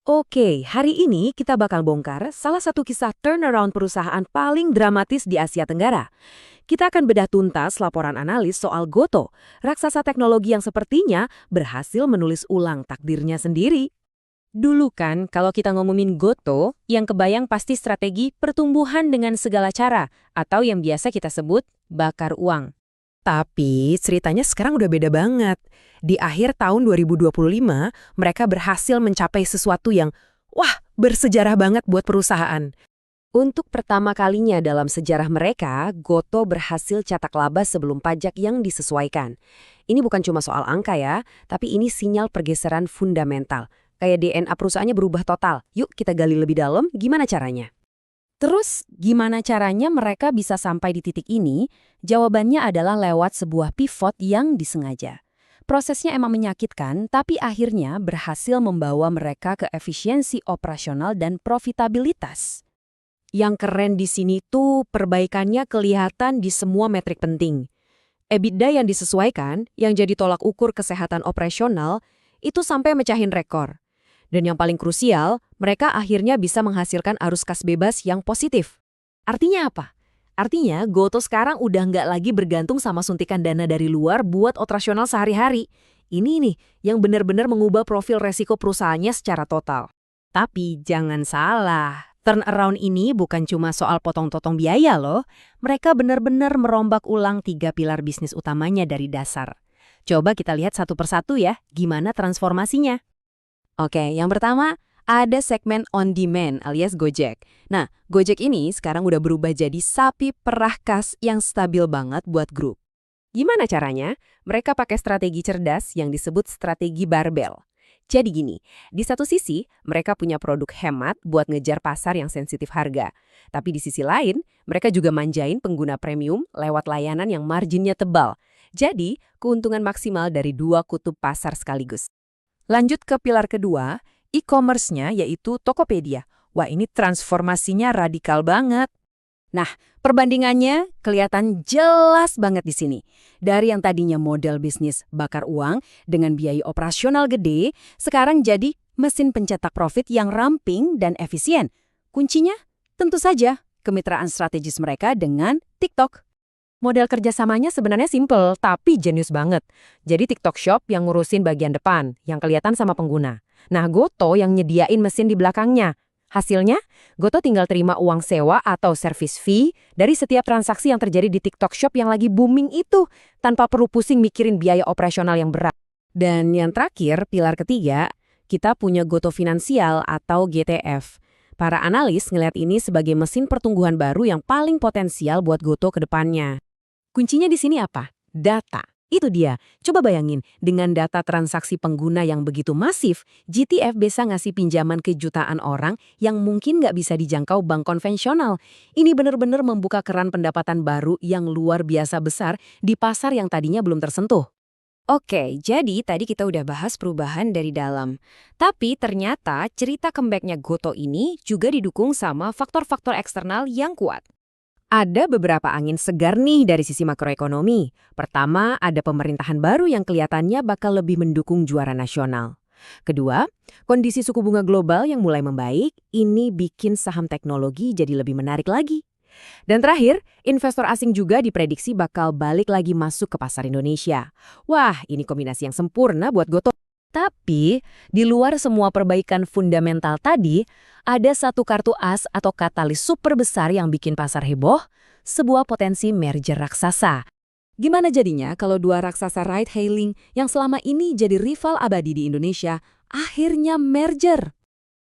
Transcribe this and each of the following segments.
Oke, hari ini kita bakal bongkar salah satu kisah turnaround perusahaan paling dramatis di Asia Tenggara. Kita akan bedah tuntas laporan analis soal Goto, raksasa teknologi yang sepertinya berhasil menulis ulang takdirnya sendiri. Dulu kan, kalau kita ngomongin Goto, yang kebayang pasti strategi pertumbuhan dengan segala cara, atau yang biasa kita sebut bakar uang. Tapi ceritanya sekarang udah beda banget. Di akhir tahun 2025, mereka berhasil mencapai sesuatu yang, wah, bersejarah banget buat perusahaan. Untuk pertama kalinya dalam sejarah mereka, Goto berhasil cetak laba sebelum pajak yang disesuaikan. Ini bukan cuma soal angka ya, tapi ini sinyal pergeseran fundamental. Kayak DNA perusahaannya berubah total. Yuk kita gali lebih dalam, gimana caranya? Terus, gimana caranya mereka bisa sampai di titik ini? Jawabannya adalah lewat sebuah pivot yang disengaja. Prosesnya emang menyakitkan, tapi akhirnya berhasil membawa mereka ke efisiensi operasional dan profitabilitas. Yang keren di sini tuh perbaikannya kelihatan di semua metrik penting. EBITDA yang disesuaikan, yang jadi tolak ukur kesehatan operasional, itu sampai mecahin rekor. Dan yang paling krusial, mereka akhirnya bisa menghasilkan arus kas bebas yang positif. Artinya apa? Artinya Goto sekarang udah nggak lagi bergantung sama suntikan dana dari luar buat operasional sehari-hari. Ini nih yang benar-benar mengubah profil resiko perusahaannya secara total. Tapi jangan salah, turnaround ini bukan cuma soal potong-potong biaya loh. Mereka benar-benar merombak ulang 3 pilar bisnis utamanya dari dasar. Coba kita lihat satu persatu ya, gimana transformasinya. Oke, yang pertama ada segmen on demand alias Gojek. Nah, Gojek ini sekarang udah berubah jadi sapi perah kas yang stabil banget buat grup. Gimana caranya? Mereka pakai strategi cerdas yang disebut strategi barbel. Jadi gini, di satu sisi mereka punya produk hemat buat ngejar pasar yang sensitif harga. Tapi di sisi lain, mereka juga manjain pengguna premium lewat layanan yang marginnya tebal. Jadi, keuntungan maksimal dari dua kutub pasar sekaligus. Lanjut ke pilar kedua, e-commerce-nya yaitu Tokopedia. Wah, ini transformasinya radikal banget. Nah, perbandingannya kelihatan jelas banget di sini. Dari yang tadinya model bisnis bakar uang dengan biaya operasional gede, sekarang jadi mesin pencetak profit yang ramping dan efisien. Kuncinya tentu saja kemitraan strategis mereka dengan TikTok. Model kerjasamanya sebenarnya simple, tapi jenius banget. Jadi TikTok Shop yang ngurusin bagian depan, yang kelihatan sama pengguna. Nah, Goto yang nyediain mesin di belakangnya. Hasilnya, Goto tinggal terima uang sewa atau service fee dari setiap transaksi yang terjadi di TikTok Shop yang lagi booming itu, tanpa perlu pusing mikirin biaya operasional yang berat. Dan yang terakhir, pilar ketiga, kita punya Goto Finansial atau GTF. Para analis ngelihat ini sebagai mesin pertumbuhan baru yang paling potensial buat Goto ke depannya. Kuncinya di sini apa? Data. Itu dia. Coba bayangin, dengan data transaksi pengguna yang begitu masif, GTF bisa ngasih pinjaman ke jutaan orang yang mungkin nggak bisa dijangkau bank konvensional. Ini benar-benar membuka keran pendapatan baru yang luar biasa besar di pasar yang tadinya belum tersentuh. Oke, jadi tadi kita udah bahas perubahan dari dalam. Tapi ternyata cerita comeback-nya Goto ini juga didukung sama faktor-faktor eksternal yang kuat. Ada beberapa angin segar nih dari sisi makroekonomi. Pertama, ada pemerintahan baru yang kelihatannya bakal lebih mendukung juara nasional. Kedua, kondisi suku bunga global yang mulai membaik, ini bikin saham teknologi jadi lebih menarik lagi. Dan terakhir, investor asing juga diprediksi bakal balik lagi masuk ke pasar Indonesia. Wah, ini kombinasi yang sempurna buat Goto. Tapi, di luar semua perbaikan fundamental tadi, ada satu kartu as atau katalis super besar yang bikin pasar heboh, sebuah potensi merger raksasa. Gimana jadinya kalau dua raksasa ride-hailing yang selama ini jadi rival abadi di Indonesia, akhirnya merger?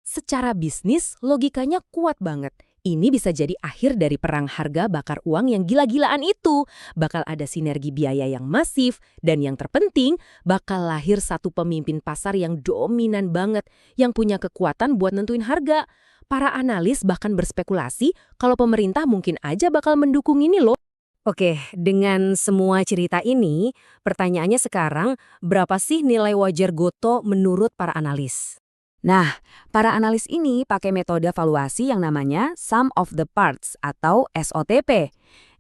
Secara bisnis, logikanya kuat banget. Ini bisa jadi akhir dari perang harga bakar uang yang gila-gilaan itu. Bakal ada sinergi biaya yang masif, dan yang terpenting, bakal lahir satu pemimpin pasar yang dominan banget, yang punya kekuatan buat nentuin harga. Para analis bahkan berspekulasi kalau pemerintah mungkin aja bakal mendukung ini loh. Oke, dengan semua cerita ini, pertanyaannya sekarang, berapa sih nilai wajar Goto menurut para analis? Nah, para analis ini pakai metode valuasi yang namanya sum of the parts atau SOTP.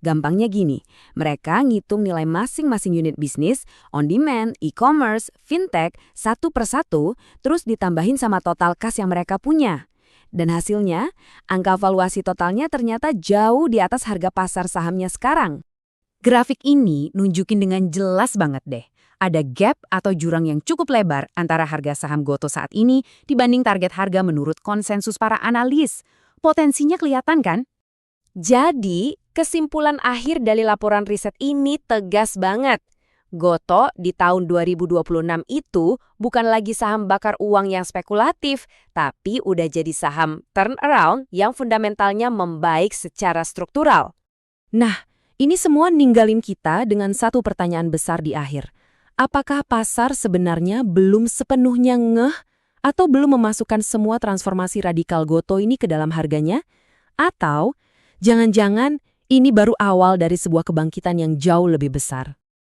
Gampangnya gini, mereka ngitung nilai masing-masing unit bisnis, on-demand, e-commerce, fintech, satu persatu, terus ditambahin sama total kas yang mereka punya. Dan hasilnya, angka valuasi totalnya ternyata jauh di atas harga pasar sahamnya sekarang. Grafik ini nunjukin dengan jelas banget deh. Ada gap atau jurang yang cukup lebar antara harga saham Goto saat ini dibanding target harga menurut konsensus para analis. Potensinya kelihatan kan? Jadi, kesimpulan akhir dari laporan riset ini tegas banget. Goto di tahun 2026 itu bukan lagi saham bakar uang yang spekulatif, tapi udah jadi saham turnaround yang fundamentalnya membaik secara struktural. Nah, ini semua ninggalin kita dengan satu pertanyaan besar di akhir. Apakah pasar sebenarnya belum sepenuhnya ngeh atau belum memasukkan semua transformasi radikal Goto ini ke dalam harganya? Atau jangan-jangan ini baru awal dari sebuah kebangkitan yang jauh lebih besar?